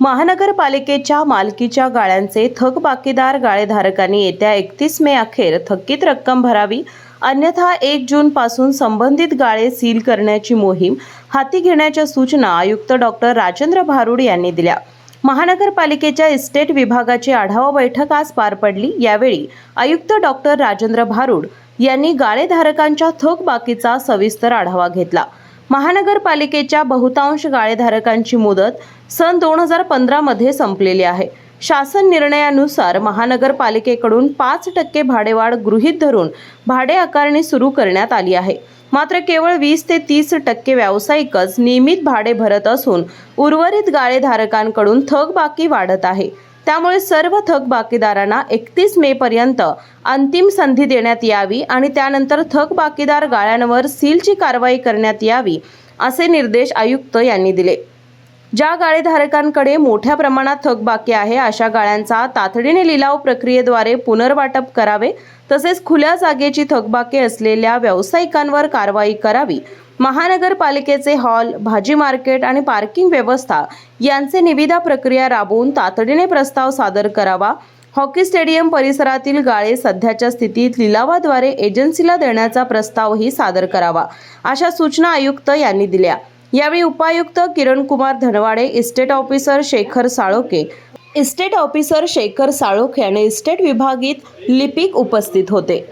महानगरपालिकेच्या मालकीच्या गाळ्यांचे थकबाकीदार गाळेधारकांनी येत्या 31 मे अखेर थकीत रक्कम भरावी, अन्यथा 1 जून पासून संबंधित गाळे सील करण्याची मोहीम हाती घेण्याच्या सूचना आयुक्त डॉक्टर राजेंद्र भारुड यांनी दिल्या। महानगरपालिकेच्या इस्टेट विभागाची आढावा बैठक आज पार पडली। यावेळी आयुक्त डॉक्टर राजेंद्र भारुड यांनी गाळेधारकांच्या थकबाकीचा सविस्तर आढावा घेतला। महानगरपालिकेच्या बहुतांश गाळेधारकांची मुदत सन 2015 मध्ये संपलेली आहे। शासन निर्णयानुसार महानगरपालिकेकडून 5% भाडेवाढ गृहीत धरून भाडे आकारणी सुरू करण्यात आली आहे। मात्र केवळ 20 ते 30% व्यावसायिकच नियमित भाडे भरत असून उर्वरित गाळेधारकांकडून थकबाकी वाढत आहे। त्यामुळे सर्व थकबाकीदारांना 31 मे पर्यंत अंतिम संधी देण्यात यावी आणि त्यानंतर थकबाकीदार गाळ्यांवर सीलची कारवाई करण्यात यावी, असे निर्देश आयुक्त यांनी दिले। ज्या गाळेधारकांकडे मोठ्या प्रमाणात थकबाकी आहे अशा गाळ्यांचा तातडीने लिलाव प्रक्रियेद्वारे पुनर्वाटप करावे, तसेच खुल्या जागेची थकबाकी असलेल्या व्यावसायिकांवर कारवाई करावी। महानगरपालिकेचे हॉल, भाजी मार्केट आणि पार्किंग व्यवस्था यांचे निविदा प्रक्रिया राबवून तातडीने प्रस्ताव सादर करावा। हॉकी स्टेडियम परिसरातील गाळे सध्याच्या स्थितीत लिलावाद्वारे एजन्सीला देण्याचा प्रस्तावही सादर करावा, अशा सूचना आयुक्त यांनी दिल्या। यावेळी उपायुक्त किरण कुमार धनवाडे, इस्टेट ऑफिसर शेखर साळोखे आणि इस्टेट विभागीय लिपिक उपस्थित होते।